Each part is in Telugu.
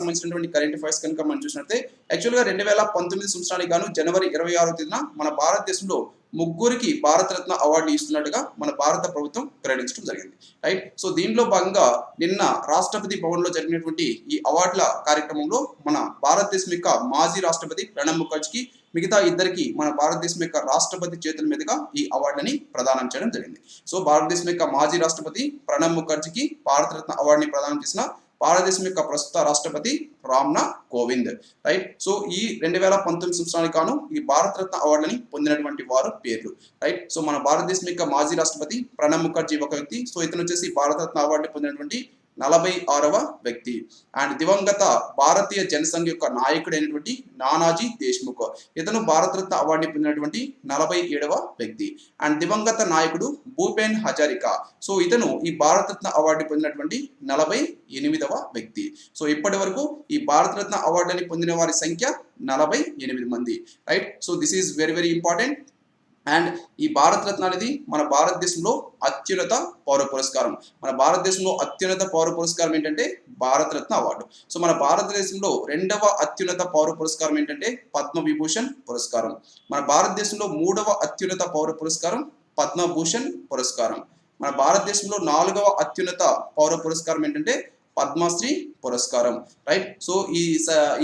సంబంధించినటువంటి కరెంట్ అఫైర్స్ కనుక మనం చూసినట్లయితే యాక్చువల్గా 2019 సంవత్సరానికి గాను జనవరి 26వ తేదీన మన భారతదేశంలో ముగ్గురికి భారతరత్న అవార్డు ఇస్తున్నట్టుగా మన భారత ప్రభుత్వం ప్రకటించడం జరిగింది. రైట్. సో దీనిలో భాగంగా నిన్న రాష్ట్రపతి భవన్లో జరిగినటువంటి ఈ అవార్డుల కార్యక్రమంలో మన భారతదేశం యొక్క మాజీ రాష్ట్రపతి ప్రణబ్ ముఖర్జీకి మిగతా ఇద్దరికి మన భారతదేశం యొక్క రాష్ట్రపతి చేతుల మీదుగా ఈ అవార్డుని ప్రదానం చేయడం జరిగింది. సో భారతదేశం యొక్క మాజీ రాష్ట్రపతి ప్రణబ్ ముఖర్జీకి భారతరత్న అవార్డుని ప్రదానం చేసిన భారతదేశం యొక్క ప్రస్తుత రాష్ట్రపతి రామ్నాథ్ కోవింద్. రైట్. సో ఈ 2019 సంవత్సరానికి గాను ఈ భారతరత్న అవార్డుని పొందినటువంటి వారు పేర్లు. రైట్. సో మన భారతదేశం యొక్క మాజీ రాష్ట్రపతి ప్రణబ్ ముఖర్జీ ఒక వ్యక్తి. సో ఇతను వచ్చేసి భారతరత్న అవార్డుని పొందినటువంటి 46వ వ్యక్తి. అండ్ దివంగత భారతీయ జనసంఘ యొక్క నాయకుడైనటువంటి నానాజీ దేశ్ముఖ్, ఇతను భారతరత్న అవార్డుని పొందినటువంటి 47వ వ్యక్తి. అండ్ దివంగత నాయకుడు భూపెన్ హజారికా, సో ఇతను ఈ భారతరత్న అవార్డుని పొందినటువంటి 48వ వ్యక్తి. సో ఇప్పటి వరకు ఈ భారతరత్న అవార్డుని పొందిన వారి సంఖ్య 48 మంది. Right. So this is very very important. And ఈ భారతరత్న అనేది మన భారతదేశంలో అత్యున్నత పౌర పురస్కారం. మన భారతదేశంలో అత్యున్నత పౌర పురస్కారం ఏంటంటే భారతరత్న అవార్డు. సో మన భారతదేశంలో రెండవ అత్యున్నత పౌర పురస్కారం ఏంటంటే పద్మవిభూషణ్ పురస్కారం. మన భారతదేశంలో మూడవ అత్యున్నత పౌర పురస్కారం పద్మభూషణ్ పురస్కారం. మన భారతదేశంలో నాలుగవ అత్యున్నత పౌర పురస్కారం ఏంటంటే పద్మశ్రీ పురస్కారం. రైట్. సో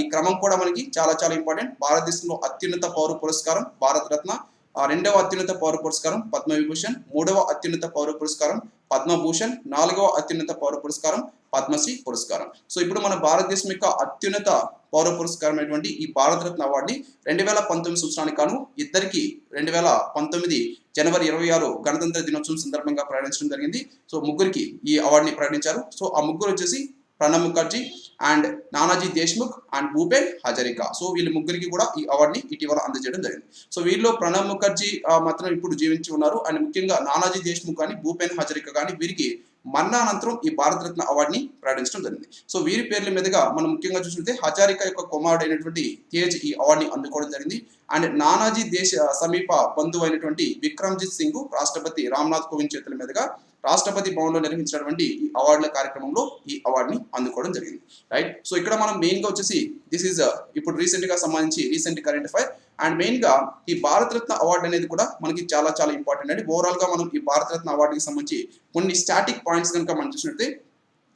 ఈ క్రమం కూడా మనకి చాలా చాలా ఇంపార్టెంట్. భారతదేశంలో అత్యున్నత పౌర పురస్కారం భారతరత్న, రెండవ అత్యున్నత పౌర పురస్కారం పద్మవిభూషణ్, మూడవ అత్యున్నత పౌర పురస్కారం పద్మభూషణ్, నాలుగవ అత్యున్నత పౌర పురస్కారం పద్మశ్రీ పురస్కారం. సో ఇప్పుడు మన భారతదేశం యొక్క అత్యున్నత పౌర పురస్కారం అయినటువంటి ఈ భారతరత్న అవార్డుని 2019 సంవత్సరానికి గాను ఇద్దరికి 2019 జనవరి 26 గణతంత్ర దినోత్సవం సందర్భంగా ప్రకటించడం జరిగింది. సో ముగ్గురికి ఈ అవార్డుని ప్రకటించారు. సో ఆ ముగ్గురు వచ్చేసి Pranab Mukherjee and Nanaji Deshmukh and Bhupen Hazarika. So వీళ్ళ ముగ్గురికి కూడా ఈ అవార్డుని ఇటీవల అందజేయడం జరిగింది. సో వీళ్ళలో ప్రణబ్ ముఖర్జీ మాత్రం ఇప్పుడు జీవించి ఉన్నారు. అండ్ ముఖ్యంగా నానాజీ దేశ్ముఖ్ కానీ భూపెన్ హజారికా కానీ వీరికి మరణానంతరం ఈ భారతరత్న అవార్డుని ప్రకటించడం జరిగింది. సో వీరి పేర్ల మీదుగా మనం ముఖ్యంగా చూసినట్లయితే హజారికా యొక్క కుమారుడైనటువంటి తేజ్ ఈ అవార్డుని అందుకోవడం జరిగింది. అండ్ నానాజీ దేశ సమీప బంధువు అయినటువంటి విక్రమ్జిత్ సింగ్ రాష్ట్రపతి రామ్నాథ్ కోవింద్ చేతుల మీదుగా రాష్ట్రపతి భవన్లో నిర్వహించినటువంటి ఈ అవార్డుల కార్యక్రమంలో ఈ అవార్డుని అందుకోవడం జరిగింది. రైట్. సో ఇక్కడ మనం మెయిన్గా వచ్చేసి దిస్ ఈజ్ ఇప్పుడు రీసెంట్గా సంబంధించి రీసెంట్ కరెంట్ అఫైర్. అండ్ మెయిన్గా ఈ భారతరత్న అవార్డు అనేది కూడా మనకి చాలా చాలా ఇంపార్టెంట్ అండి. ఓవరాల్గా మనం ఈ భారతరత్న అవార్డుకి సంబంధించి కొన్ని స్టాటిక్ పాయింట్స్ కనుక మనం చూసినట్లయితే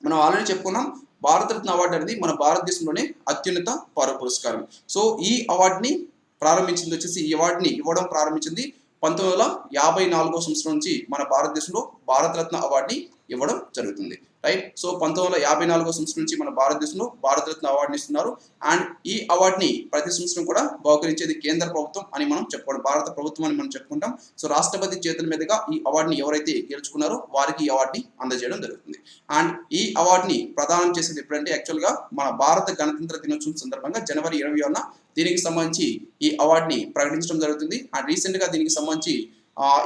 మనం ఆల్రెడీ చెప్పుకున్నాం భారతరత్న అవార్డు అనేది మన భారతదేశంలోనే అత్యున్నత పౌర పురస్కారం. సో ఈ అవార్డుని ప్రారంభించింది వచ్చేసి ఈ అవార్డుని ఇవ్వడం ప్రారంభించింది 1954 సంవత్సరం నుంచి మన భారతదేశంలో భారతరత్న అవార్డుని ఇవ్వడం జరుగుతుంది. రైట్. సో 1954 సంవత్సరం నుంచి మన భారతదేశంలో భారతరత్న అవార్డుని ఇస్తున్నారు. అండ్ ఈ అవార్డుని ప్రతి సంవత్సరం కూడా బహుకరించేది కేంద్ర ప్రభుత్వం అని మనం చెప్పుకోవడం, భారత ప్రభుత్వం అని మనం చెప్పుకుంటాం. సో రాష్ట్రపతి చేతుల మీదుగా ఈ అవార్డుని ఎవరైతే గెలుచుకున్నారో వారికి ఈ అవార్డుని అందజేయడం జరుగుతుంది. అండ్ ఈ అవార్డుని ప్రదానం చేసేది ఎప్పుడంటే యాక్చువల్గా మన భారత గణతంత్ర దినోత్సవం సందర్భంగా జనవరి 20న దీనికి సంబంధించి ఈ అవార్డుని ప్రకటించడం జరుగుతుంది. అండ్ రీసెంట్గా దీనికి సంబంధించి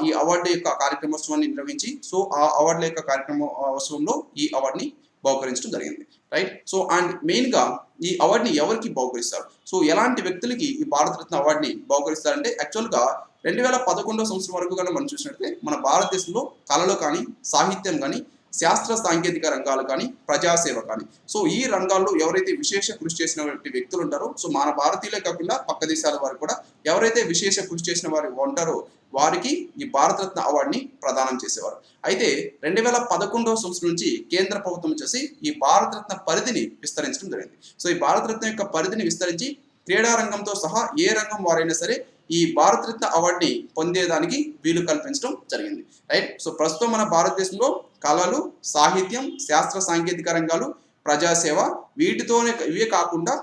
ఈ అవార్డు యొక్క కార్యక్రమోత్సవాన్ని నిర్వహించి సో ఆ అవార్డుల యొక్క కార్యక్రమోత్సవంలో ఈ అవార్డుని బహుకరించడం జరిగింది. రైట్. సో అండ్ మెయిన్గా ఈ అవార్డుని ఎవరికి బహుకరిస్తారు, సో ఎలాంటి వ్యక్తులకి ఈ భారతరత్న అవార్డుని బహుకరిస్తారంటే యాక్చువల్గా 2011 సంవత్సరం వరకు కానీ మనం చూసినట్లయితే మన భారతదేశంలో కళలు కానీ సాహిత్యం కానీ శాస్త్ర సాంకేతిక రంగాలు కానీ ప్రజాసేవ కానీ సో ఈ రంగాల్లో ఎవరైతే విశేష కృషి చేసినటువంటి వ్యక్తులు ఉంటారో సో మన భారతీయులే కాకుండా పక్క దేశాల వారు కూడా ఎవరైతే విశేష కృషి చేసిన వారు ఉంటారో వారికి ఈ భారతరత్న అవార్డుని ప్రదానం చేసేవారు. అయితే 2011 సంవత్సరం నుంచి కేంద్ర ప్రభుత్వం వచ్చేసి ఈ భారతరత్న పరిధిని విస్తరించడం జరిగింది. సో ఈ భారతరత్న యొక్క పరిధిని విస్తరించి క్రీడా రంగంతో సహా ఏ రంగం వారైనా సరే ఈ భారతరత్న అవార్డుని పొందేదానికి వీలు కల్పించడం జరిగింది. రైట్. సో ప్రస్తుతం మన భారతదేశంలో కళలు సాహిత్యం శాస్త్ర సాంకేతిక రంగాలు ప్రజాసేవ వీటితోనే ఇవే కాకుండా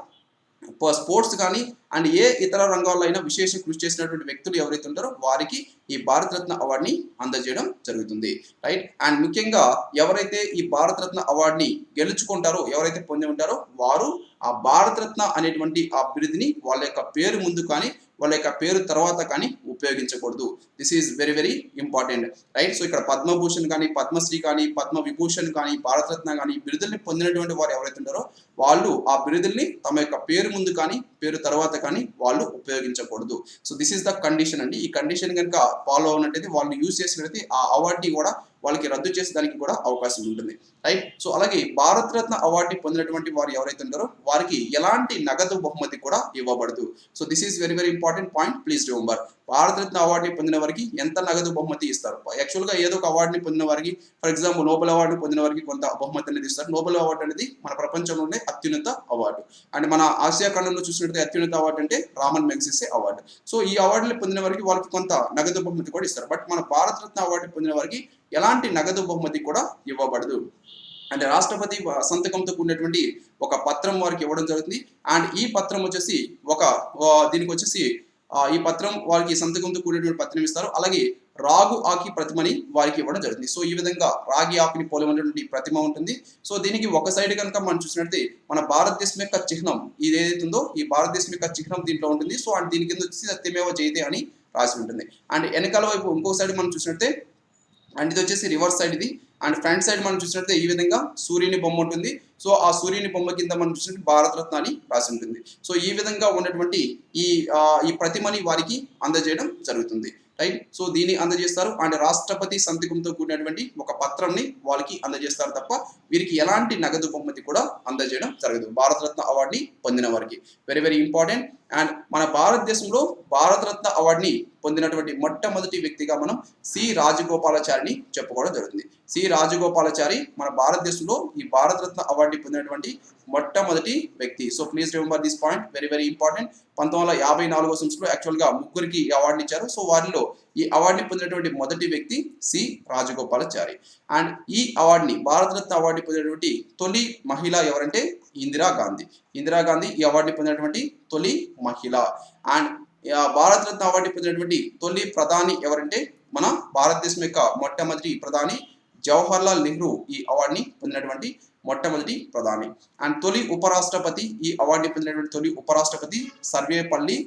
స్పోర్ట్స్ కానీ అండ్ ఏ ఇతర రంగాల్లో అయినా విశేష కృషి చేసినటువంటి వ్యక్తులు ఎవరైతే ఉంటారో వారికి ఈ భారతరత్న అవార్డుని అందజేయడం జరుగుతుంది. రైట్. అండ్ ముఖ్యంగా ఎవరైతే ఈ భారతరత్న అవార్డుని గెలుచుకుంటారో ఎవరైతే పొంది ఉంటారో వారు ఆ భారతరత్న అనేటువంటి ఆ బిరుదుని వాళ్ళ యొక్క పేరు ముందు కానీ వాళ్ళ యొక్క పేరు తర్వాత కానీ ఉపయోగించకూడదు. This is very very important. Right. So ఇక్కడ పద్మభూషణ్ కానీ పద్మశ్రీ కానీ పద్మవిభూషణ్ కానీ భారతరత్న కానీ బిరుదుల్ని పొందినటువంటి వారు ఎవరైతే ఉంటారో వాళ్ళు ఆ బిరుదుల్ని తమ యొక్క పేరు ముందు కానీ పేరు తర్వాత కానీ వాళ్ళు ఉపయోగించకూడదు. So this is the condition అండి. ఈ కండిషన్ కనుక ఫాలో అవునట్టయితే వాళ్ళు యూజ్ చేసినట్లయితే ఆ అవార్డుని కూడా వాళ్ళకి రద్దు చేసేదానికి కూడా అవకాశం ఉంటుంది, రైట్. సో అలాగే భారతరత్న అవార్డుని పొందినటువంటి వారు ఎవరైతే ఉంటారో వారికి ఎలాంటి నగదు బహుమతి కూడా ఇవ్వబడదు. So this is very very important point, please remember. Bharat Ratna అవార్డుని పొందిన వారికి ఎంత నగదు బహుమతి ఇస్తారు? యాక్చువల్గా ఏదో ఒక అవార్డుని పొందిన వారికి, ఫర్ ఎగ్జాంపుల్ నోబెల్ అవార్డుని పొందిన వారికి కొంత బహుమతి అనేది ఇస్తారు. నోబెల్ అవార్డు అనేది మన ప్రపంచంలోనే అత్యున్నత అవార్డు. అండ్ మన ఆసియా ఖండంలో చూసినట్లయితే అత్యున్నత అవార్డు అంటే రామన్ మెగ్సెసే అవార్డు. సో ఈ అవార్డుని పొందిన వారికి వాళ్ళకి కొంత నగదు బహుమతి కూడా ఇస్తారు. బట్ మన భారతరత్న అవార్డుని పొందిన వారికి ఎలాంటి నగదు బహుమతి కూడా ఇవ్వబడదు. అంటే రాష్ట్రపతి సంతకంతో కూడినటువంటి ఒక పత్రం వారికి ఇవ్వడం జరుగుతుంది. అండ్ ఈ పత్రం వచ్చేసి దీనికి వచ్చేసి ఈ పత్రం వారికి సంతకంతో కూడినటువంటి పత్రం ఇస్తారు. అలాగే రాగు ఆకి ప్రతిమని వారికి ఇవ్వడం జరుగుతుంది. సో ఈ విధంగా రాగి ఆకుని పోలినటువంటి ప్రతిమ ఉంటుంది. సో దీనికి ఒక సైడ్ కనుక మనం చూసినట్లయితే మన భారతదేశం యొక్క చిహ్నం ఇది ఏదైతే ఉందో ఈ భారతదేశం యొక్క చిహ్నం దీంట్లో ఉంటుంది. సో అండ్ దీని కింద వచ్చేసి సత్యమేవ జయతే అని రాసి ఉంటుంది. అండ్ వెనకాల వైపు ఇంకో సైడ్ మనం చూసినట్లయితే అండ్ ఇది వచ్చేసి రివర్స్ సైడ్ ఇది. అండ్ ఫ్రంట్ సైడ్ మనం చూసినట్లయితే ఈ విధంగా సూర్యుని బొమ్మ ఉంటుంది. సో ఆ సూర్యుని బొమ్మ కింద మనం చూసినట్టు భారతరత్న అని రాసి ఉంటుంది. సో ఈ విధంగా ఉన్నటువంటి ఈ ప్రతిమని వారికి అందజేయడం జరుగుతుంది, రైట్. సో దీన్ని అందజేస్తారు. అండ్ రాష్ట్రపతి సంతకంతో కూడినటువంటి ఒక పత్రంని వాళ్ళకి అందజేస్తారు తప్ప వీరికి ఎలాంటి నగదు బహుమతి కూడా అందజేయడం జరగదు భారతరత్న అవార్డుని పొందిన వారికి. Very very important. అండ్ మన భారతదేశంలో భారతరత్న అవార్డుని పొందినటువంటి మొట్టమొదటి వ్యక్తిగా మనం సి రాజగోపాలాచారిని చెప్పుకోవడం జరుగుతుంది. సి రాజగోపాలాచారి మన భారతదేశంలో ఈ భారతరత్న అవార్డుని పొందినటువంటి మొట్టమొదటి వ్యక్తి. So please remember this point, very very important. 1954 సంవత్సరంలో యాక్చువల్గా ముగ్గురికి ఈ అవార్డుని ఇచ్చారు. సో వారిలో ఈ అవార్డుని పొందినటువంటి మొదటి వ్యక్తి సి రాజగోపాలాచారి. అండ్ ఈ అవార్డుని భారతరత్న అవార్డుని పొందినటువంటి తొలి మహిళ ఎవరంటే ఇందిరాగాంధీ. ఇందిరాగాంధీ ఈ అవార్డుని పొందినటువంటి తొలి మహిళ. అండ్ భారతరత్న అవార్డుని పొందినటువంటి తొలి ప్రధాని ఎవరంటే మన భారతదేశం యొక్క మొట్టమొదటి ప్రధాని జవహర్లాల్ నెహ్రూ ఈ అవార్డుని పొందినటువంటి మొట్టమొదటి ప్రధాని. అండ్ తొలి ఉపరాష్ట్రపతి ఈ అవార్డుని పొందినటువంటి తొలి ఉపరాష్ట్రపతి సర్వేపల్లి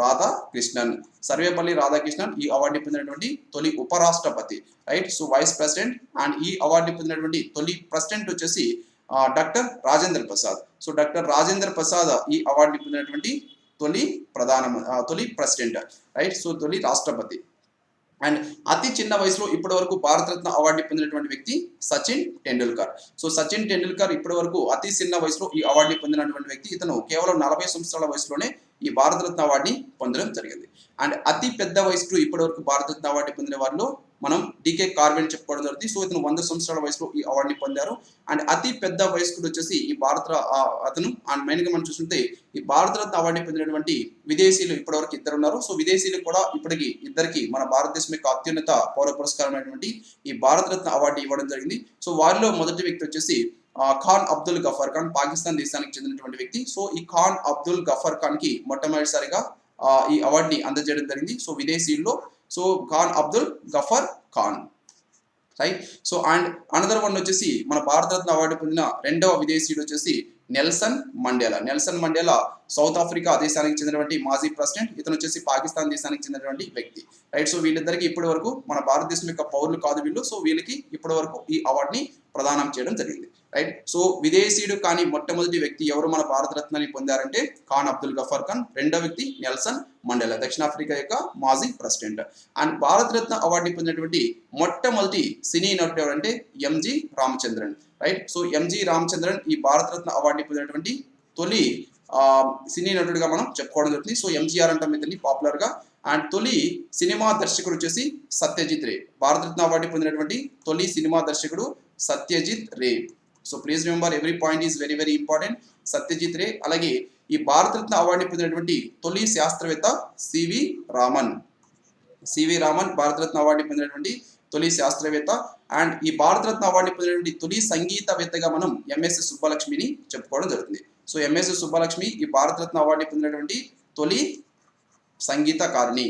రాధాకృష్ణన్. సర్వేపల్లి రాధాకృష్ణన్ ఈ అవార్డుని పొందినటువంటి తొలి ఉపరాష్ట్రపతి, right. So vice president. And ఈ అవార్డుని పొందినటువంటి తొలి ప్రెసిడెంట్ వచ్చేసి doctor Rajendra Prasad. So doctor Rajendra Prasad ఈ అవార్డుని పొందినటువంటి తొలి ప్రెసిడెంట్, రైట్. సో తొలి రాష్ట్రపతి. అండ్ అతి చిన్న వయసులో ఇప్పటి వరకు భారతరత్న అవార్డుని పొందినటువంటి వ్యక్తి సచిన్ టెండూల్కర్. సో సచిన్ టెండూల్కర్ ఇప్పటి వరకు అతి చిన్న వయసులో ఈ అవార్డుని పొందినటువంటి వ్యక్తి. ఇతను కేవలం 40 సంవత్సరాల వయసులోనే ఈ భారతరత్న అవార్డుని పొందడం జరిగింది. అండ్ అతి పెద్ద వయసులో ఇప్పటి వరకు భారతరత్న అవార్డుని పొందిన వారిలో మనం డికే కార్బెన్ చెప్పుకోవడం జరుగుతుంది. సో ఇతను 100 సంవత్సరాల వయసులో ఈ అవార్డుని పొందారు. అండ్ అతి పెద్ద వయస్కుడు వచ్చేసి ఈ అతను. అండ్ మెయిన్గా మనం చూస్తుంటే ఈ భారతరత్న అవార్డుని పొందినటువంటి విదేశీయులు ఇప్పటివరకు ఇద్దరు ఉన్నారు. సో విదేశీయులు కూడా ఇప్పటికి ఇద్దరికి మన భారతదేశం యొక్క అత్యున్నత పౌర పురస్కారమైనటువంటి ఈ భారతరత్న అవార్డు ఇవ్వడం జరిగింది. సో వారిలో మొదటి వ్యక్తి వచ్చేసి ఖాన్ అబ్దుల్ గఫర్ ఖాన్, పాకిస్తాన్ దేశానికి చెందినటువంటి వ్యక్తి. సో ఈ ఖాన్ అబ్దుల్ గఫర్ ఖాన్ కి మొట్టమొదటిసారిగా ఈ అవార్డుని అందజేయడం జరిగింది. సో విదేశీయుల్లో so Khan Abdul Ghaffar Khan, right. So and another one వచ్చేసి మన భారతరత్న అవార్డు పొందిన రెండవ విదేశీయుడు వచ్చేసి Nelson Mandela. Nelson Mandela South Africa దేశానికి చెందినటువంటి మాజీ ప్రెసిడెంట్. ఇతను వచ్చేసి పాకిస్తాన్ దేశానికి చెందినటువంటి వ్యక్తి, రైట్. సో వీళ్ళిద్దరికి ఇప్పటి వరకు మన భారతదేశం యొక్క పౌరులు కాదు వీళ్ళు. సో వీళ్ళకి ఇప్పటి వరకు ఈ అవార్డుని ప్రదానం చేయడం జరిగింది, రైట్. సో విదేశీయుడు కానీ మొట్టమొదటి వ్యక్తి ఎవరు మన భారతరత్నాన్ని పొందారంటే ఖాన్ అబ్దుల్ గఫర్ ఖాన్. రెండో వ్యక్తి నెల్సన్ మండేలా, దక్షిణాఫ్రికా యొక్క మాజీ ప్రెసిడెంట్. అండ్ భారతరత్న అవార్డుని పొందినటువంటి మొట్టమొదటి సినీ నటుడు ఎవరంటే ఎంజి రామచంద్రన్, రైట్. సో ఎంజి రామచంద్రన్ ఈ భారతరత్న అవార్డుని పొందినటువంటి తొలి సినీ నటుడిగా మనం చెప్పుకోవడం జరుగుతుంది. సో ఎంజీఆర్ అంటాం ఇతన్ని పాపులర్ గా. అండ్ తొలి సినిమా దర్శకుడు వచ్చేసి సత్యజిత్ రే. భారతరత్న అవార్డు పొందినటువంటి తొలి సినిమా దర్శకుడు Satyajit Ray. So please remember every point is very very important. Satyajit Ray. అలాగే ఈ భారతరత్న అవార్డుని పొందినటువంటి తొలి శాస్త్రవేత్త సివి రామన్. సివి రామన్ భారతరత్న అవార్డుని పొందినటువంటి తొలి శాస్త్రవేత్త. అండ్ ఈ భారతరత్న అవార్డుని పొందినటువంటి తొలి సంగీతవేత్తగా మనం ఎంఎస్ సుబ్బలక్ష్మిని చెప్పుకోవడం జరుగుతుంది. సో ఎంఎస్ సుబ్బలక్ష్మి ఈ భారతరత్న అవార్డుని పొందినటువంటి తొలి సంగీతకారిణి.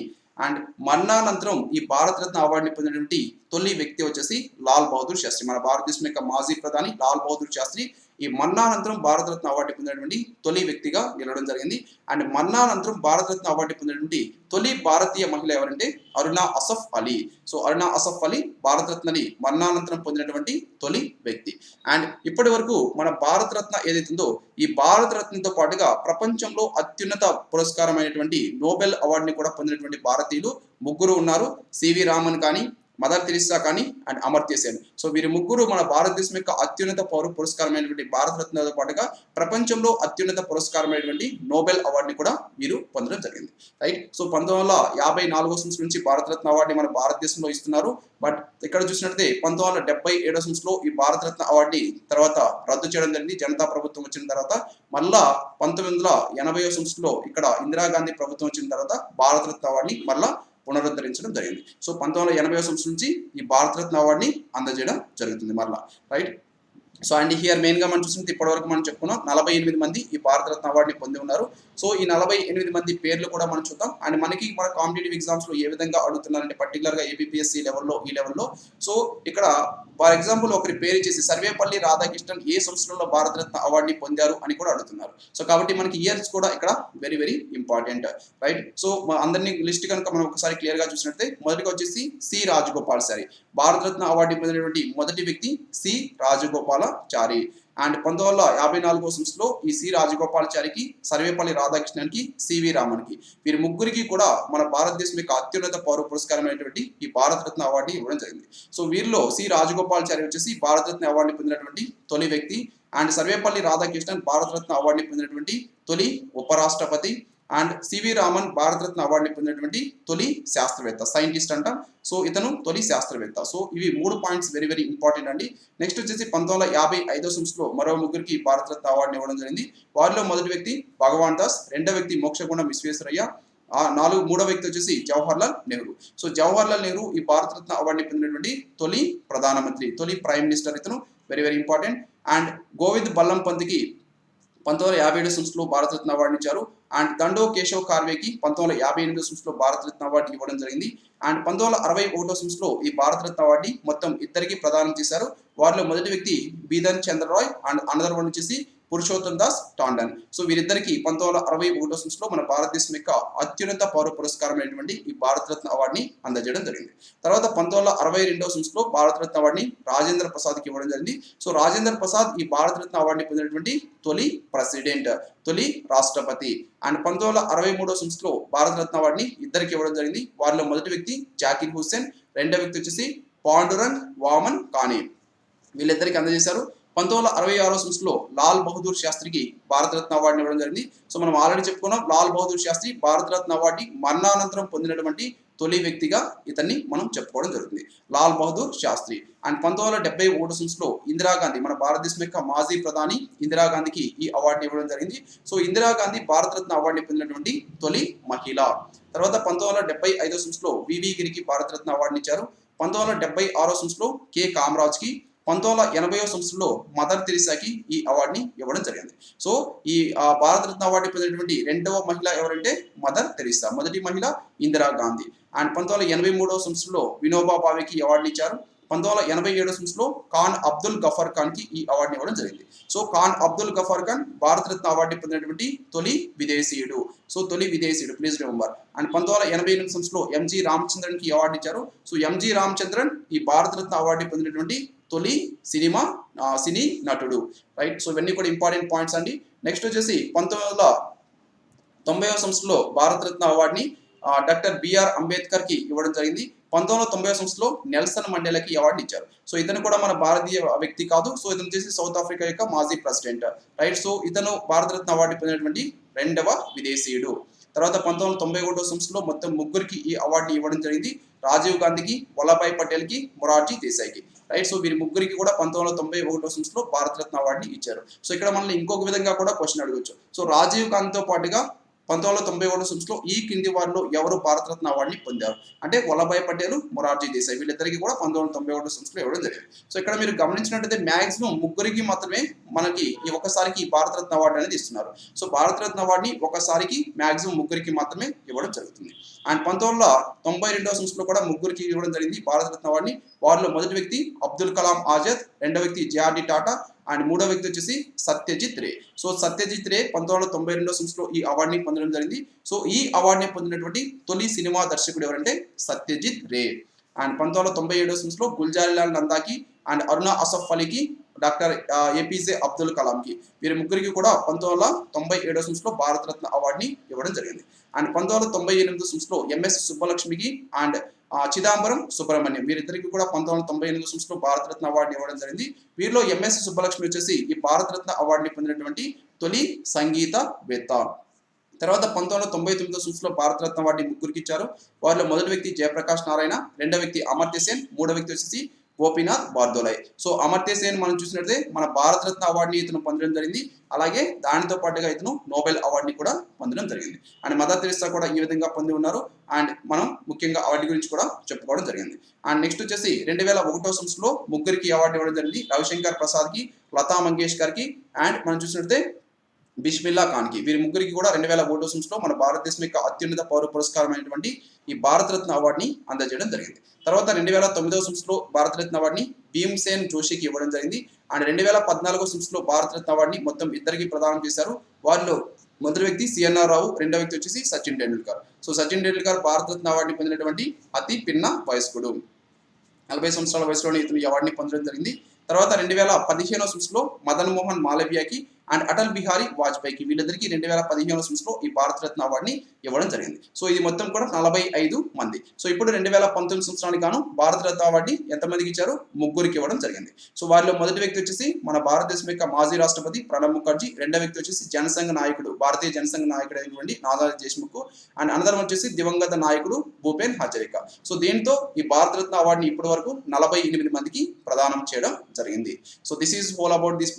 అండ్ మరణానంతరం ఈ భారతరత్న అవార్డుని పొందినటువంటి తొలి వ్యక్తి వచ్చేసి లాల్ బహదూర్ శాస్త్రి. మన భారతదేశం యొక్క మాజీ ప్రధాని లాల్ బహదూర్ శాస్త్రి ఈ మరణానంతరం భారతరత్న అవార్డు పొందినటువంటి తొలి వ్యక్తిగా గెలవడం జరిగింది. అండ్ మరణానంతరం భారతరత్న అవార్డు పొందినటువంటి తొలి భారతీయ మహిళ ఎవరంటే అరుణా అసఫ్ అలీ. సో అరుణా అసఫ్ అలీ భారతరత్నని మరణానంతరం పొందినటువంటి తొలి వ్యక్తి. అండ్ ఇప్పటి వరకు మన భారతరత్న ఏదైతుందో ఈ భారతరత్నతో పాటుగా ప్రపంచంలో అత్యున్నత పురస్కారమైనటువంటి నోబెల్ అవార్డుని కూడా పొందినటువంటి భారతీయులు ముగ్గురు ఉన్నారు. సివి రామన్ కానీ, మదర్ తెరిసా కానీ అండ్ అమర్త్య సేన్. సో వీరి ముగ్గురు మన భారతదేశం యొక్క అత్యున్నత పౌర పురస్కారమైనటువంటి భారతరత్నతో పాటుగా ప్రపంచంలో అత్యున్నత పురస్కారమైనటువంటి నోబెల్ అవార్డుని కూడా వీరు పొందడం జరిగింది. రైట్. సో 1954 సంవత్సరం నుంచి భారతరత్న అవార్డుని మన భారతదేశంలో ఇస్తున్నారు. బట్ ఇక్కడ చూసినట్లయితే 1977 సంవత్సరంలో ఈ భారతరత్న అవార్డుని తర్వాత రద్దు చేయడం జరిగింది జనతా ప్రభుత్వం వచ్చిన తర్వాత. మళ్ళా 1980 సంవత్సరంలో ఇక్కడ ఇందిరాగాంధీ ప్రభుత్వం వచ్చిన తర్వాత భారతరత్న అవార్డుని మళ్ళా పునరుద్ధరించడం జరిగింది. సో 1980 సంవత్సరం నుంచి ఈ భారతరత్న అవార్డుని అందజేయడం జరుగుతుంది మరలా. రైట్. సో అండ్ హియర్ మెయిన్గా మనం చూసినట్టు ఇప్పటివరకు మనం చెప్పుకున్నాం 48 మంది ఈ భారతరత్న అవార్డుని పొంది ఉన్నారు. సో ఈ 48 మంది పేర్లు కూడా మనం చూద్దాం. అండ్ మనకి మన కాంపిటేటివ్ ఎగ్జామ్స్లో ఏ విధంగా అడుగుతున్నారంటే పర్టికులర్గా ఏపీఎస్సీ లెవెల్లో ఈ లెవెల్లో. సో ఇక్కడ ఫర్ ఎగ్జాంపుల్ ఒకరి పేరు ఇచ్చేసి సర్వేపల్లి రాధాకృష్ణన్ ఏ సంవత్సరంలో భారతరత్న అవార్డుని పొందారు అని కూడా అడుగుతున్నారు. సో కాబట్టి మనకి ఇయర్స్ కూడా ఇక్కడ very very important. Right. So అందరినీ లిస్ట్ కనుక మనం ఒకసారి క్లియర్గా చూసినట్లయితే మొదటిగా వచ్చేసి సి రాజగోపాలాచారి. భారతరత్న అవార్డు పొందినటువంటి మొదటి వ్యక్తి సి రాజగోపాలాచారి. అండ్ 1954 సంవత్సరంలో ఈ సి రాజగోపాలాచారికి, సర్వేపల్లి రాధాకృష్ణన్కి, సివి రామన్కి వీరి ముగ్గురికి కూడా మన భారతదేశం యొక్క అత్యున్నత పౌర పురస్కారమైనటువంటి ఈ భారతరత్న అవార్డుని ఇవ్వడం జరిగింది. సో వీరిలో సి రాజగోపాలాచారి వచ్చేసి భారతరత్న అవార్డుని పొందినటువంటి తొలి వ్యక్తి. అండ్ సర్వేపల్లి రాధాకృష్ణన్ భారతరత్న అవార్డుని పొందినటువంటి తొలి ఉపరాష్ట్రపతి. అండ్ సివి రామన్ భారతరత్న అవార్డుని పొందినటువంటి తొలి శాస్త్రవేత్త, సైంటిస్ట్ అంటాం. సో ఇతను తొలి శాస్త్రవేత్త. సో ఇవి 3 పాయింట్స్ వెరీ వెరీ ఇంపార్టెంట్ అండి. నెక్స్ట్ వచ్చేసి 1955 సంవత్సరంలో మరో ముగ్గురికి భారతరత్న అవార్డుని ఇవ్వడం జరిగింది. వారిలో మొదటి వ్యక్తి భగవాన్ దాస్, రెండో వ్యక్తి మోక్షగుండం విశ్వేశ్వరయ్య, మూడో వ్యక్తి వచ్చేసి జవహర్లాల్ నెహ్రూ. సో జవహర్లాల్ నెహ్రూ ఈ భారతరత్న అవార్డుని పొందినటువంటి తొలి ప్రధానమంత్రి, తొలి ప్రైమ్ మినిస్టర్. ఇతను very very important. And Govind బల్లంపంత్కి 1957 సంవత్సరంలో భారతరత్న అవార్డుని ఇచ్చారు. అండ్ దండో కేశవ్ కార్వేకి 1958 సంవత్సరంలో భారతరత్న అవార్డు ఇవ్వడం జరిగింది. అండ్ 1961 సంవత్సరంలో ఈ భారతరత్న అవార్డుని మొత్తం ఇద్దరికి ప్రదానం చేశారు. వారిలో మొదటి వ్యక్తి Bidhan Chandra Roy and another one వచ్చేసి పురుషోత్తం దాస్ టాండన్. సో వీరిద్దరికి 1961 సంవత్సరంలో మన భారతదేశం యొక్క అత్యున్నత పౌర పురస్కారమైనటువంటి ఈ భారతరత్న అవార్డుని అందజేయడం జరిగింది. తర్వాత 1962 సంవత్సరంలో భారతరత్న అవార్డుని రాజేంద్ర ప్రసాద్కి ఇవ్వడం జరిగింది. సో రాజేంద్ర ప్రసాద్ ఈ భారతరత్న అవార్డుని పొందినటువంటి తొలి ప్రెసిడెంట్, తొలి రాష్ట్రపతి. అండ్ 1963 సంవత్సరంలో భారతరత్న అవార్డుని ఇద్దరికి ఇవ్వడం జరిగింది. వారిలో మొదటి వ్యక్తి జాకిర్ హుస్సేన్, రెండో వ్యక్తి వచ్చేసి పాండురంగ్ వామన్ కాని. వీళ్ళిద్దరికి అందజేశారు. 1966 సంవత్సరంలో లాల్ బహదూర్ శాస్త్రికి భారతరత్న అవార్డుని ఇవ్వడం జరిగింది. సో మనం ఆల్రెడీ చెప్పుకున్నాం లాల్ బహదూర్ శాస్త్రి భారతరత్న అవార్డుని మరణానంతరం పొందినటువంటి తొలి వ్యక్తిగా ఇతన్ని మనం చెప్పుకోవడం జరుగుతుంది, లాల్ బహదూర్ శాస్త్రి. అండ్ 1971 సంవత్సరంలో ఇందిరాగాంధీ మన భారతదేశం యొక్క మాజీ ప్రధాని ఇందిరాగాంధీకి ఈ అవార్డుని ఇవ్వడం జరిగింది. సో ఇందిరాగాంధీ భారతరత్న అవార్డుని పొందినటువంటి తొలి మహిళ. తర్వాత 1975 సంవత్సరంలో వివి గిరికి భారతరత్న అవార్డుని ఇచ్చారు. 1976 సంవత్సరంలో కె కామరాజ్కి, 1980 సంవత్సరంలో మదర్ తెరిసాకి ఈ అవార్డుని ఇవ్వడం జరిగింది. సో ఈ భారతరత్న అవార్డు పొందినటువంటి రెండవ మహిళ ఎవరంటే మదర్ తెరిసా, మొదటి మహిళ ఇందిరాగాంధీ. అండ్ 1983 సంవత్సరంలో వినోబా భావేకి ఈ అవార్డుని ఇచ్చారు. 1987 సంవత్సరంలో ఖాన్ అబ్దుల్ గఫర్ ఖాన్కి ఈ అవార్డుని ఇవ్వడం జరిగింది. సో ఖాన్ అబ్దుల్ గఫర్ ఖాన్ భారతరత్న అవార్డుని పొందినటువంటి తొలి విదేశీయుడు. సో తొలి విదేశీయుడు, ప్లీజ్ రిమెంబర్. అండ్ 1988 సంవత్సరంలో ఎంజి రామచంద్రన్కి ఈ అవార్డు ఇచ్చారు. సో ఎంజి రామచంద్రన్ ఈ భారతరత్న అవార్డుని పొందినటువంటి తొలి సినీ నటుడు. రైట్. సో ఇవన్నీ కూడా ఇంపార్టెంట్ పాయింట్స్ అండి. నెక్స్ట్ వచ్చేసి 1990 సంవత్సరంలో భారతరత్న అవార్డుని డాక్టర్ బిఆర్ అంబేద్కర్కి ఇవ్వడం జరిగింది. 1990 సంవత్సరంలో నెల్సన్ మండేలాకి అవార్డుని ఇచ్చారు. సో ఇతను కూడా మన భారతీయ వ్యక్తి కాదు. సో ఇతను వచ్చేసి సౌత్ ఆఫ్రికా యొక్క మాజీ ప్రెసిడెంట్. రైట్. సో ఇతను భారతరత్న అవార్డు పొందినటువంటి రెండవ విదేశీయుడు. తర్వాత 1991 సంవత్సరంలో మొత్తం ముగ్గురికి ఈ అవార్డుని ఇవ్వడం జరిగింది. రాజీవ్ గాంధీకి, వల్లభాయ్ పటేల్కి, మొరార్జీ దేశాయ్కి. రైట్. సో వీరి ముగ్గురికి కూడా 1991 సంవత్సరంలో భారతరత్న అవార్డుని ఇచ్చారు. సో ఇక్కడ మనల్ని ఇంకొక విధంగా కూడా క్వశ్చన్ అడగొచ్చు. సో రాజీవ్ గాంధీతో పాటుగా 1991 సంవత్సరంలో ఈ కింది వారిలో ఎవరు భారతరత్న అవార్డుని పొందారు అంటే వల్లభాయ్ పటేల్, మొరార్జీ దేశాయ్. వీళ్ళిద్దరికి కూడా 1991 సంవత్సరంలో ఇవ్వడం జరిగింది. సో ఇక్కడ మీరు గమనించినట్టయితే మాక్సిమం ముగ్గురికి మాత్రమే మనకి ఈ ఒకసారికి భారతరత్న అవార్డు అనేది ఇస్తున్నారు. సో భారతరత్న అవార్డుని ఒకసారికి మాక్సిమం ముగ్గురికి మాత్రమే ఇవ్వడం జరుగుతుంది. అండ్ 1992 సంవత్సరంలో కూడా ముగ్గురికి ఇవ్వడం జరిగింది భారతరత్న అవార్డుని. వారిలో మొదటి వ్యక్తి అబ్దుల్ కలాం ఆజాద్, రెండో వ్యక్తి జేఆర్డి టాటా, అండ్ మూడో వ్యక్తి వచ్చేసి సత్యజిత్ రే. సో సత్యజిత్ రే 1992 సంవత్సరంలో ఈ అవార్డుని పొందడం జరిగింది. సో ఈ అవార్డుని పొందినటువంటి తొలి సినిమా దర్శకుడు ఎవరంటే సత్యజిత్ రే. అండ్ 1997 సంవత్సరంలో గుల్జారీలాల్ నందాకి అండ్ అరుణ అసఫ్ అలీకి డాక్టర్ ఏపీజే అబ్దుల్ కలాంకి వీరి ముగ్గురికి కూడా 1997 సంవత్సరంలో భారతరత్న అవార్డుని ఇవ్వడం జరిగింది. అండ్ 1998 సంవత్సరంలో ఎంఎస్ సుబ్బలక్ష్మికి అండ్ చిదంబరం సుబ్రహ్మణ్యం వీరిద్దరికి కూడా 1998 సంవత్సరంలో భారతరత్న అవార్డుని ఇవ్వడం జరిగింది. వీరిలో ఎంఎస్ సుబ్బలక్ష్మి వచ్చేసి ఈ భారతరత్న అవార్డుని పొందినటువంటి తొలి సంగీతవేత్త. తర్వాత 1999 సంవత్సరంలో భారతరత్న అవార్డుని ముగ్గురికి ఇచ్చారు. వారిలో మొదటి వ్యక్తి జయప్రకాష్ నారాయణ, రెండో వ్యక్తి అమర్త్య సేన్, మూడో వ్యక్తి వచ్చేసి గోపీనాథ్ బార్దోలై. సో అమర్త్య సేన్ మనం చూసినట్లయితే మన భారతరత్న అవార్డుని ఇతను పొందడం జరిగింది. అలాగే దానితో పాటుగా ఇతను నోబెల్ అవార్డుని కూడా పొందడం జరిగింది. అండ్ మదర్ తెరెసా కూడా ఈ విధంగా పొంది ఉన్నారు. అండ్ మనం ముఖ్యంగా అవార్డు గురించి కూడా చెప్పుకోవడం జరిగింది. అండ్ నెక్స్ట్ వచ్చేసి 2001 సంవత్సరంలో ముగ్గురికి అవార్డు ఇవ్వడం జరిగింది. రవిశంకర్ ప్రసాద్కి, లతా మంగేష్కర్కి అండ్ మనం చూసినట్లయితే బిస్మిల్లా ఖాన్కి వీరి ముగ్గురికి కూడా 2001 సంవత్సరంలో మన భారతదేశం యొక్క అత్యున్నత పౌర పురస్కారమైనటువంటి ఈ భారతరత్న అవార్డుని అందజేయడం జరిగింది. తర్వాత 2009 సంవత్సరంలో భారతరత్న అవార్డుని భీమ్సేన్ జోషికి ఇవ్వడం జరిగింది. అండ్ 2014 సంవత్సరంలో భారతరత్న అవార్డుని మొత్తం ఇద్దరికి ప్రదానం చేశారు. వారిలో మొదటి వ్యక్తి సిఎన్ఆర్ రావు, రెండో వ్యక్తి వచ్చేసి సచిన్ టెండూల్కర్. సో సచిన్ టెండూల్కర్ భారతరత్న అవార్డుని పొందినటువంటి అతి పిన్న వయస్కుడు. 40 సంవత్సరాల వయసులోనే ఇతను ఈ అవార్డుని పొందడం జరిగింది. తర్వాత 2015 సంవత్సరంలో మదన్ మోహన్ మాలవ్యకి అండ్ అటల్ బిహారీ వాజ్పేయికి వీళ్ళిద్దరికి 2015 సంవత్సరంలో ఈ భారతరత్న అవార్డుని ఇవ్వడం జరిగింది. సో ఇది మొత్తం కూడా 45 మంది. సో ఇప్పుడు 2019 సంవత్సరానికి గాను భారతరత్న అవార్డుని ఎంతమందికి ఇచ్చారు? ముగ్గురికి ఇవ్వడం జరిగింది. సో వారిలో మొదటి వ్యక్తి వచ్చేసి మన భారతదేశం యొక్క మాజీ రాష్ట్రపతి ప్రణబ్ ముఖర్జీ, రెండో వ్యక్తి వచ్చేసి జనసంఘ నాయకుడు భారతీయ జనసంఘ నాయకుడు అయినటువంటి నానాజీ దేశ్ముఖ్ అండ్ అనదర్ వచ్చేసి దివంగత నాయకుడు భూపెన్ హజారికా. సో దీంతో ఈ భారతరత్న అవార్డుని ఇప్పటి వరకు 48 మందికి ప్రదానం చేయడం జరిగింది. So this is all about this